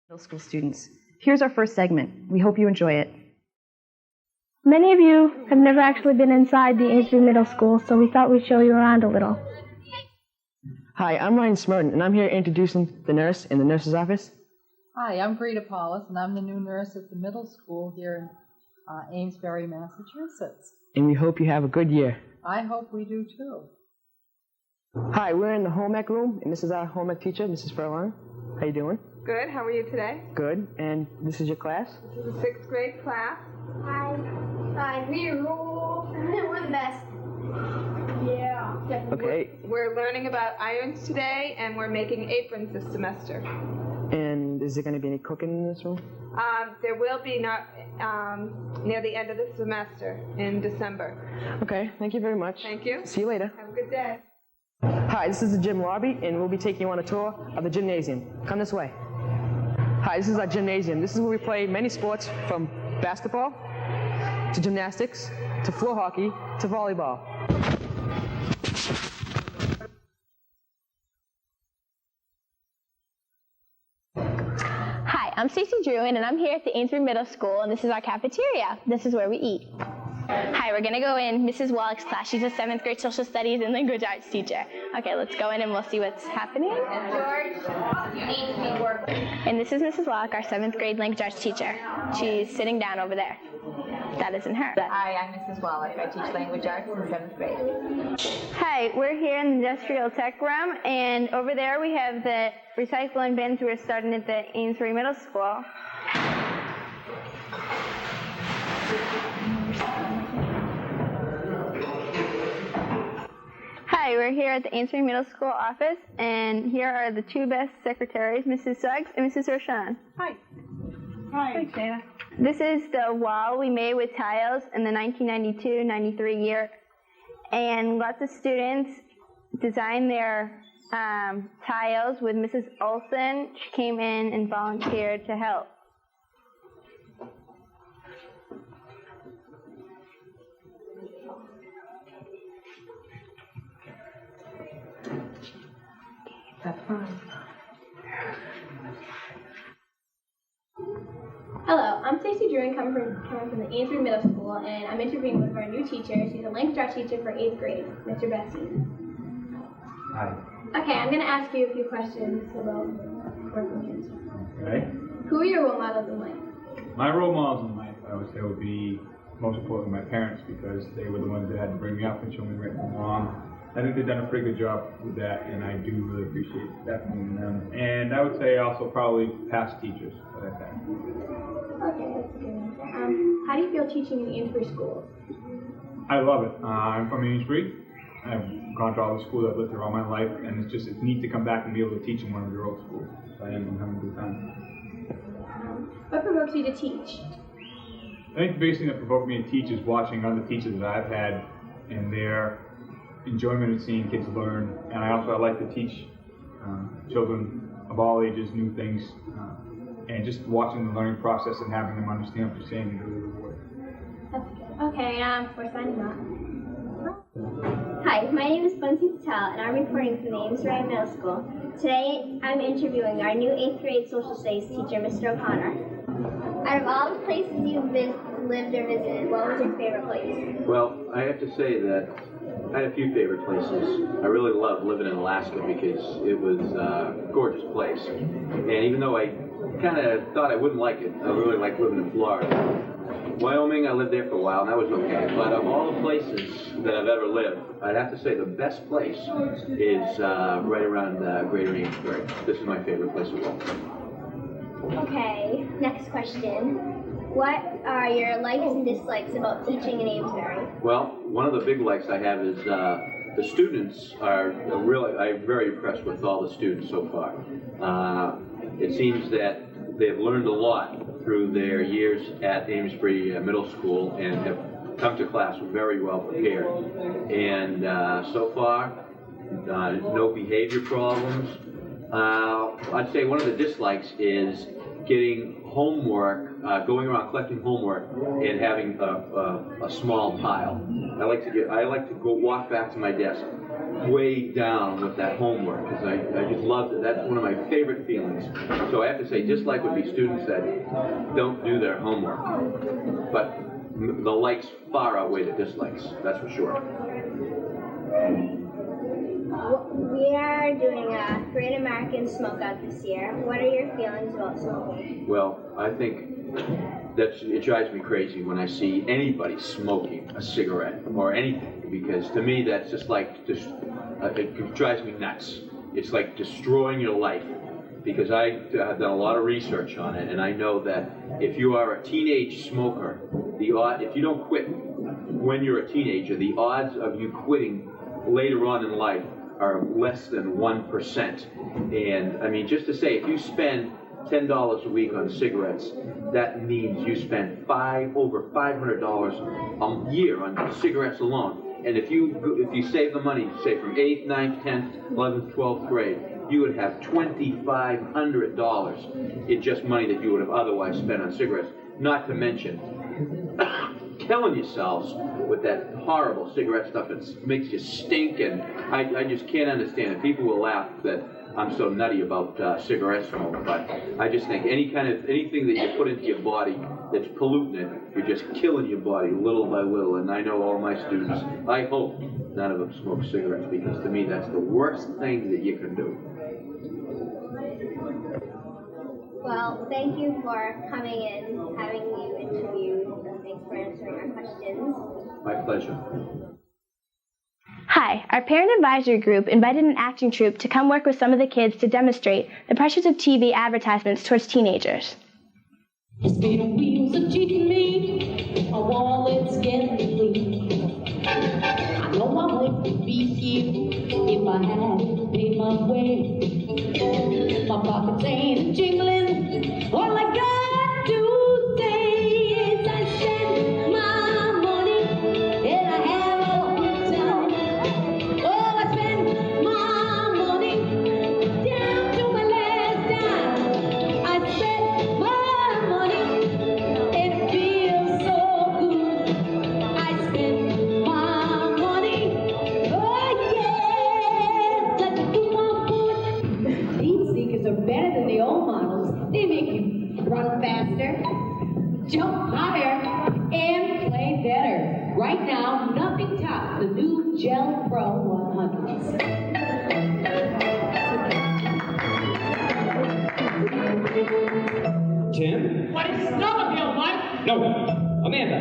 Middle school students. Here's our first segment. We hope you enjoy it. Many of you have never actually been inside the Amesbury Middle School, so we thought we'd show you around a little. Hi, I'm Ryan Smurden, and I'm here introducing the nurse in the nurse's office. Hi, I'm Greta Paulus, and I'm the new nurse at the middle school here in Amesbury, Massachusetts. And we hope you have a good year. I hope we do too. Hi, we're in the home ec room, and this is our home ec teacher, Mrs. Furlong. How you doing? Good. How are you today? Good. And this is your class? This is a 6th grade class. Hi. Hi. We rule. We're the best. Yeah. Okay. We're learning about irons today, and we're making aprons this semester. And is there going to be any cooking in this room? There will be not near the end of the semester in December. Okay. Thank you very much. Thank you. See you later. Have a good day. Hi, this is the gym lobby, and we'll be taking you on a tour of the gymnasium. Come this way. Hi, this is our gymnasium. This is where we play many sports, from basketball to gymnastics to floor hockey to volleyball. Hi, I'm Stacey Druin, and I'm here at the Amesbury Middle School, and this is our cafeteria. This is where we eat. Hi, we're going to go in Mrs. Wallach's class. She's a 7th grade social studies and language arts teacher. Okay, let's go in and we'll see what's happening. George, you need to be working. And this is Mrs. Wallach, our 7th grade language arts teacher. She's sitting down over there. That isn't her. Hi, I'm Mrs. Wallach. I teach language arts in 7th grade. Hi, we're here in the industrial tech room, and over there we have the recycling bins we're starting at the Amesbury Middle School. Hi, we're here at the Amesbury Middle School office, and here are the two best secretaries, Mrs. Suggs and Mrs. Roshan. Hi. Hi. Thanks, Dana. This is the wall we made with tiles in the 1992-93 year, and lots of students designed their tiles with Mrs. Olson. She came in and volunteered to help. That's fine. Hello, I'm Stacey Druin, coming from the Amesbury Middle School, and I'm interviewing one of our new teachers. She's a language arts teacher for 8th grade, Mr. Bessie. Hi. Okay, I'm going to ask you a few questions about working kids. Okay. Who are your role models in life? My role models in life, I would say, would be most importantly my parents, because they were the ones that had to bring me up and show me right from wrong. I think they've done a pretty good job with that, and I do really appreciate that from them. And I would say also probably past teachers that I've had. Okay, that's good. How do you feel teaching in Amesbury schools? I love it. I'm from Amesbury. I've gone to all the schools. I've lived there all my life, and it's neat to come back and be able to teach in one of your old schools. So I am having a good time. What provokes you to teach? I think the biggest thing that provoked me to teach is watching other teachers that I've had and their enjoyment of seeing kids learn. And I like to teach children of all ages new things, and just watching the learning process and having them understand what you're saying is really rewarding. That's good. Okay, we're signing off. Hi, my name is Bunsi Patel, and I'm reporting from the Amesbury Middle School. Today, I'm interviewing our new 8th grade social studies teacher, Mr. O'Connor. Out of all the places you've lived or visited, what was your favorite place? Well, I have to say that I had a few favorite places. I really loved living in Alaska because it was a gorgeous place. And even though I kind of thought I wouldn't like it, I really liked living in Florida. Wyoming, I lived there for a while, and that was okay. But of all the places that I've ever lived, I'd have to say the best place is right around Greater Amesbury. This is my favorite place of all. Okay, next question. What are your likes and dislikes about teaching in Amesbury? Well, one of the big likes I have is the students are really, I'm very impressed with all the students so far. It seems that they've learned a lot through their years at Amesbury Middle School and have come to class very well prepared. And so far, no behavior problems. I'd say one of the dislikes is getting homework, going around collecting homework and having a small pile. I like to go walk back to my desk weighed down with that homework, because I just loved it. That's one of my favorite feelings. So I have to say, dislikes would be students that don't do their homework. But the likes far outweigh the dislikes, that's for sure. We are doing a Korean American smoke out this year. What are your feelings about smoking? Well, I think it drives me crazy when I see anybody smoking a cigarette or anything, because to me that's just like, it drives me nuts. It's like destroying your life, because I have done a lot of research on it, and I know that if you are a teenage smoker, if you don't quit when you're a teenager, the odds of you quitting later on in life are less than 1%. And I mean, just to say, if you spend $10 a week on cigarettes, that means you spend over $500 a year on cigarettes alone. And if you save the money, say from 8th, 9th, 10th, 11th, 12th grade, you would have $2,500 in just money that you would have otherwise spent on cigarettes. Not to mention killing yourselves with that horrible cigarette stuff that makes you stink, and I just can't understand it. People will laugh that I'm so nutty about cigarette smoke, but I just think anything that you put into your body that's polluting it, you're just killing your body little by little. And I know all my students, I hope none of them smoke cigarettes, because to me that's the worst thing that you can do. Well, thank you for coming in, having you interviewed, and thanks for answering our questions. My pleasure. Hi, our parent advisory group invited an acting troupe to come work with some of the kids to demonstrate the pressures of TV advertisements towards teenagers. The spinning wheels are cheating me, my wallet's getting clean. I know I wouldn't be here if I hadn't paid my way. My pockets ain't jingling, all I got to say is I spend my money and I have a good time. Oh, I spend my money down to my last dime. I spend my money and it feels so good. I spend my money, oh yeah, like a coupon. These sneakers are better than the old models. They make you run faster, jump higher, and play better. Right now, nothing tops the new Gel Pro 100s. Tim? What is snowmobile, Mike? No, Amanda.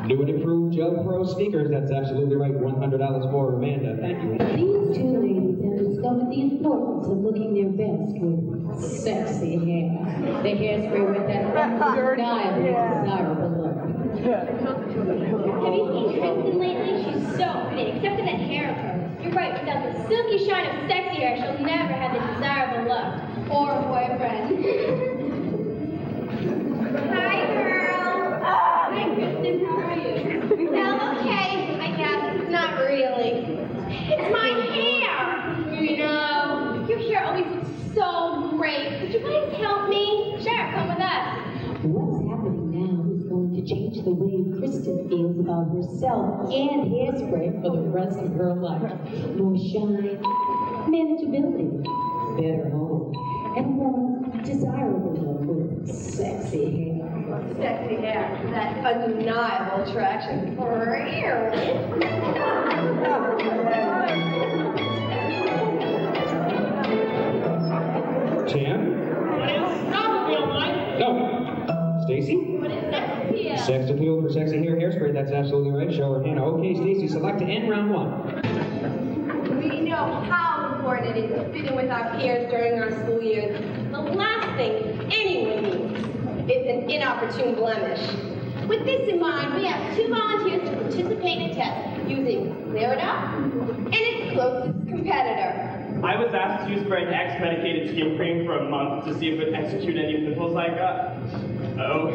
New and improved Gel Pro sneakers. That's absolutely right. $100 more, Amanda. Thank you. These two ladies have discovered the importance of looking their best with sexy hair. The hairspray with that undeniably desirable look. Have you seen Kristen lately? She's so pretty, except for that hair of hers. You're right, without the silky shine of sexy hair, she'll never have the desirable look. Or a boyfriend. Hi, girl. Hi, Kristen. How are you? Well, okay, I guess. Not really. It's my hair. You know, your hair always looks so great. Would you guys help me? Sure, come with us. What's happening now is going to change the way Kristen feels about herself and hairspray for the rest of her life. More shine, manageability, better home, and more desirable look with sexy hair. Sexy hair, that undeniable attraction for her hair. Tim? What is snowmobile, Mike? No. Stacy? What is sex appeal? Sex appeal for sexy hairspray. That's absolutely right. Show her Hannah. Okay, Stacy, select to end round one. We know how important it is to fit in with our peers during our school years. The last thing anyone needs is an inopportune blemish. With this in mind, we have 2 volunteers to participate in a test using Clear It Up and its closest competitor. I was asked to use for an X-medicated skin cream for a month to see if it would execute any pimples I got. Oh,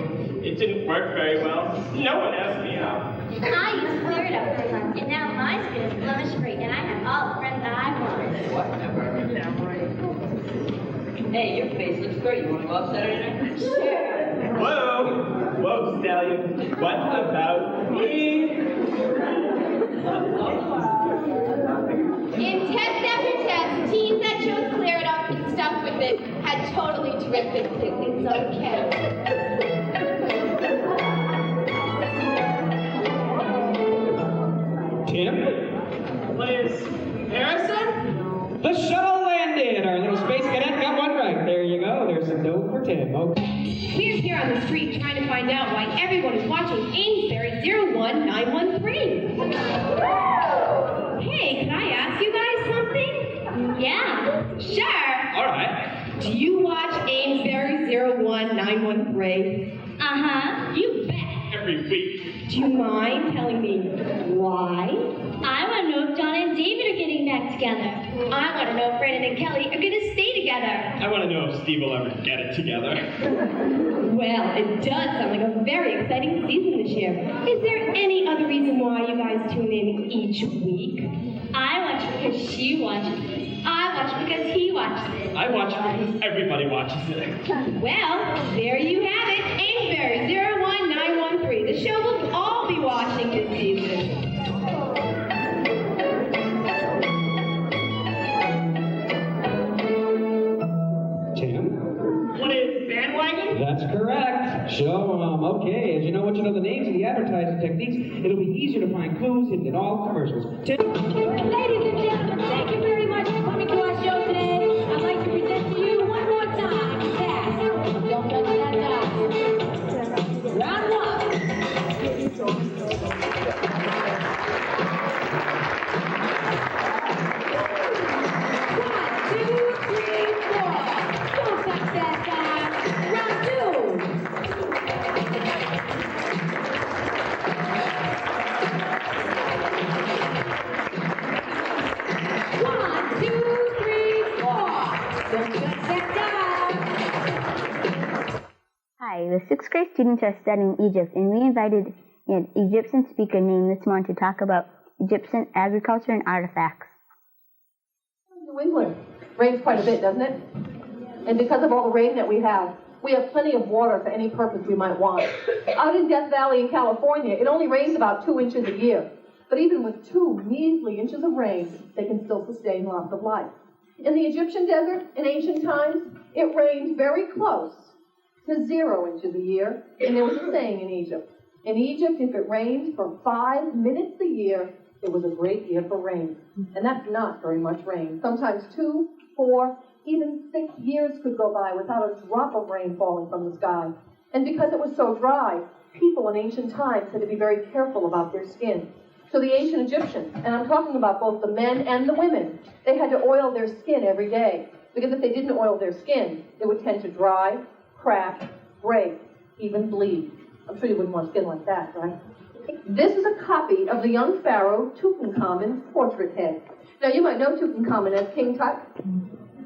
it didn't work very well. No one asked me out. I used Clear It Up for a month, and now my skin is blemish free, and I have all the friends that I want. Hey, your face looks great. You want to go out Saturday night? Sure. Whoa, stallion. What about me? of it had totally terrific picnics on campus. Tim? What is Harrison? The shuttle landed. Our little space cadet got one right. There you go. There's a note for Tim. Okay. We're here on the street trying to find out why everyone is watching Amesbury 01913. Hey, can I ask you guys something? Yeah, sure. All right. Do you watch Amesbury 01913? Uh-huh. You bet. Every week. Do you mind telling me why? I want to know if John and David are getting back together. I want to know if Brandon and Kelly are going to stay together. I want to know if Steve will ever get it together. Well, it does sound like a very exciting season this year. Is there any other reason why you guys tune in each week? I watch because she watches it. I watch because he watches it. I watch because everybody watches it. Well, there you have it. Amesbury 01913. The show we'll all be watching this season. Tim? What is bandwagon? That's correct. So, okay, as you know what you know the names of the advertising techniques, it'll be easier to find clues hidden in all commercials. Tim? Ladies and gentlemen, thank you very much for coming to our show today. I'd like to present to you one more time, Cass. Don't touch that dial. Round one. Hi, the 6th grade students are studying Egypt, and we invited an Egyptian speaker named this morning to talk about Egyptian agriculture and artifacts. New England rains quite a bit, doesn't it? And because of all the rain that we have plenty of water for any purpose we might want. Out in Death Valley in California, it only rains about 2 inches a year. But even with 2 measly inches of rain, they can still sustain lots of life. In the Egyptian desert, in ancient times, it rained very close to 0 inches a year, and there was a saying in Egypt, if it rained for 5 minutes a year, it was a great year for rain. And that's not very much rain. Sometimes 2, 4, even 6 years could go by without a drop of rain falling from the sky. And because it was so dry, people in ancient times had to be very careful about their skin. So the ancient Egyptians, and I'm talking about both the men and the women, they had to oil their skin every day. Because if they didn't oil their skin, they would tend to dry, crack, break, even bleed. I'm sure you wouldn't want skin like that, right? This is a copy of the young pharaoh Tutankhamun's portrait head. Now, you might know Tutankhamun as King Tut.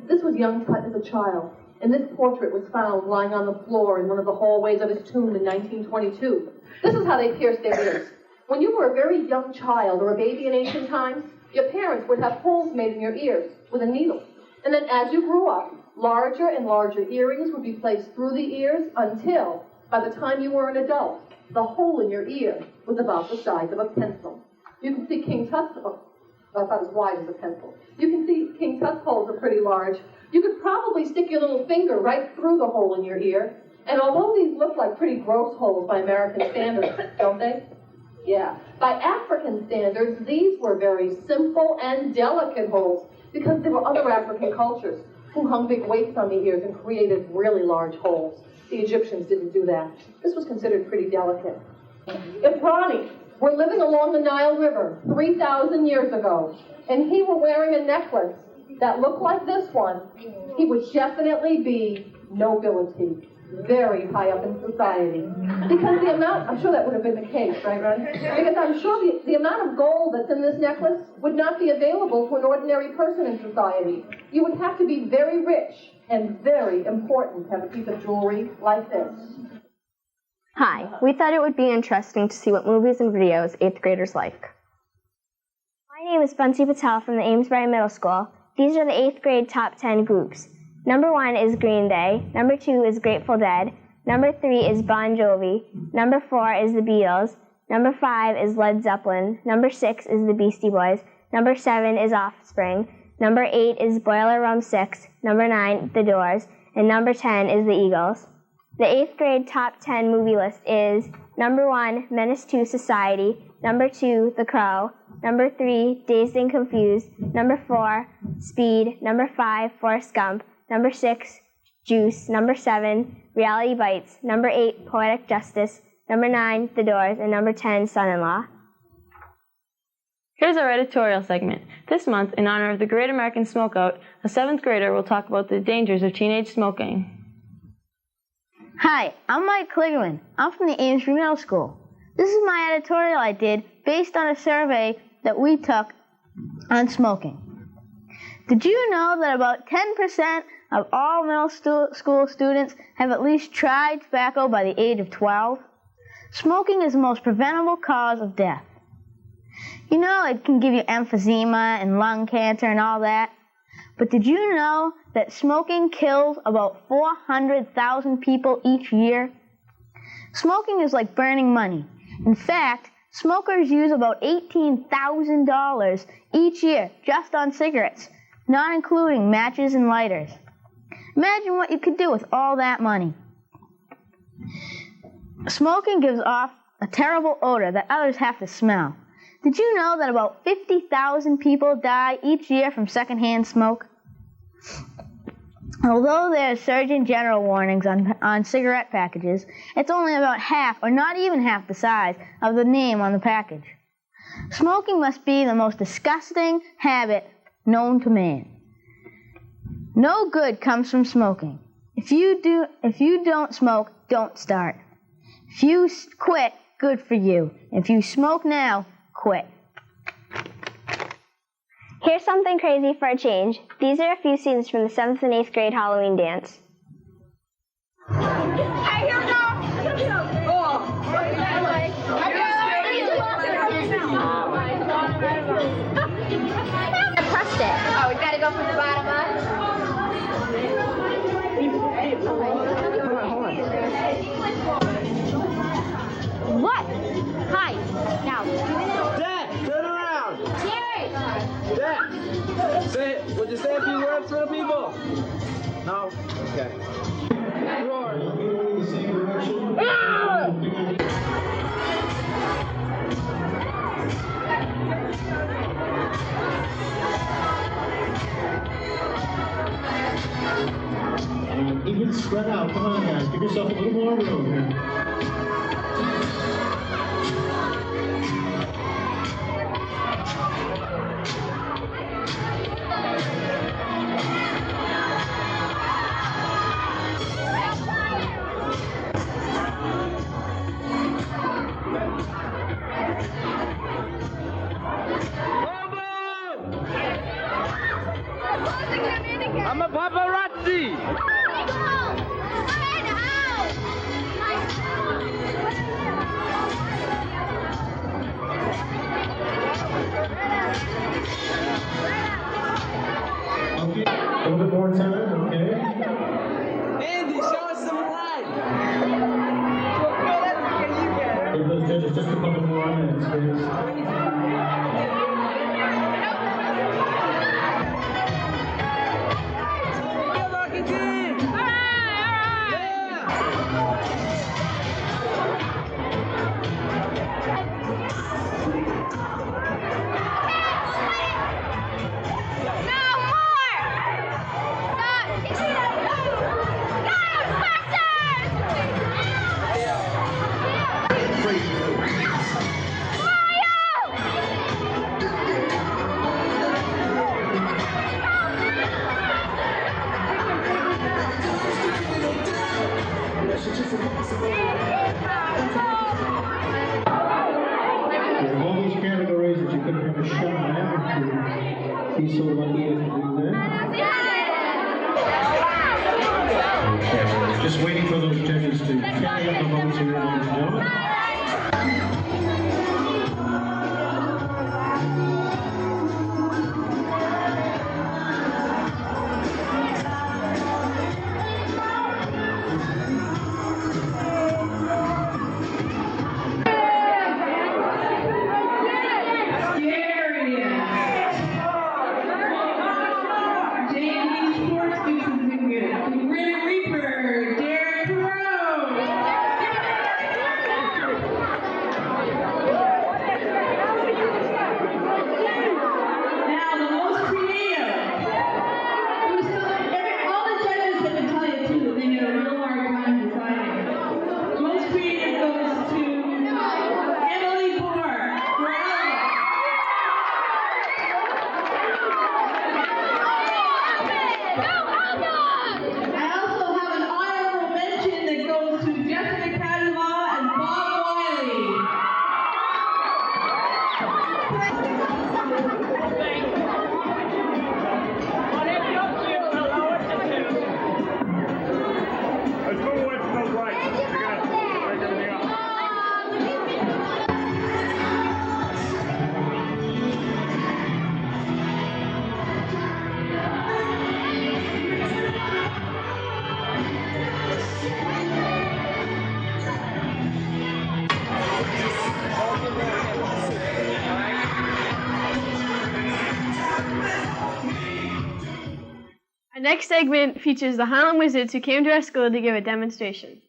This was young Tut as a child, and this portrait was found lying on the floor in one of the hallways of his tomb in 1922. This is how they pierced their ears. When you were a very young child or a baby in ancient times, your parents would have holes made in your ears with a needle. And then as you grew up, larger and larger earrings would be placed through the ears until, by the time you were an adult, the hole in your ear was about the size of a pencil. You can see King Tut's, about as wide as a pencil. You can see King Tut's holes are pretty large. You could probably stick your little finger right through the hole in your ear. And although these look like pretty gross holes by American standards, don't they? Yeah. By African standards, these were very simple and delicate holes because there were other African cultures who hung big weights on the ears and created really large holes. The Egyptians didn't do that. This was considered pretty delicate. If Ronnie were living along the Nile River 3,000 years ago, and he were wearing a necklace that looked like this one, he would definitely be nobility, very high up in society. Because the amount, I'm sure that would have been the case, right, Ron? Because I'm sure the amount of gold that's in this necklace would not be available to an ordinary person in society. You would have to be very rich and very important to have a piece of jewelry like this. Hi, we thought it would be interesting to see what movies and videos 8th graders like. My name is Bunty Patel from the Amesbury Middle School. These are the 8th grade top 10 groups. Number 1 is Green Day. Number 2 is Grateful Dead. Number 3 is Bon Jovi. Number 4 is the Beatles. Number 5 is Led Zeppelin. Number 6 is the Beastie Boys. Number 7 is Offspring. Number 8 is Boiler Room 6. Number 9, The Doors. And number 10 is The Eagles. The 8th grade top 10 movie list is number 1, Menace to Society. Number 2, The Crow. Number 3, Dazed and Confused. Number 4, Speed. Number 5, Forrest Gump. Number 6, Juice. Number 7, Reality Bites. Number 8, Poetic Justice. Number 9, The Doors. And number 10, Son-in-Law. Here's our editorial segment. This month, in honor of the Great American Smokeout, a 7th grader will talk about the dangers of teenage smoking. Hi, I'm Mike Kligerman. I'm from the Amesbury Middle School. This is my editorial I did based on a survey that we took on smoking. Did you know that about 10% of all middle school students have at least tried tobacco by the age of 12? Smoking is the most preventable cause of death. You know, it can give you emphysema and lung cancer and all that. But did you know that smoking kills about 400,000 people each year? Smoking is like burning money. In fact, smokers use about $18,000 each year just on cigarettes, not including matches and lighters. Imagine what you could do with all that money. Smoking gives off a terrible odor that others have to smell. Did you know that about 50,000 people die each year from secondhand smoke? Although there are Surgeon General warnings on cigarette packages, it's only about half or not even half the size of the name on the package. Smoking must be the most disgusting habit known to man. No good comes from smoking. If you don't smoke, don't start. If you quit, good for you. If you smoke now, quit. Here's something crazy for a change. These are a few scenes from the 7th and 8th grade Halloween dance. Hey, here we go! I pressed it. Oh, we gotta go from the bottom up. What? Hi. Now. Dad, turn around. Jerry. Dad, would you say a few words for the people? No? Okay. Roar. Even spread out. Come on, guys. Give yourself a little more room here. I'm a paparazzi! Okay, a little bit more time, okay? Andy, show us some light! Give those judges just a couple more minutes, please. Of all those categories that you could have a shot at, to be so lucky as to do that. Okay, just waiting for those judges to tally up the votes here, ladies and gentlemen. next segment features the Highland Wizards who came to our school to give a demonstration.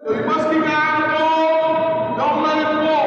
You must keep your eye on the ball. Don't let it fall.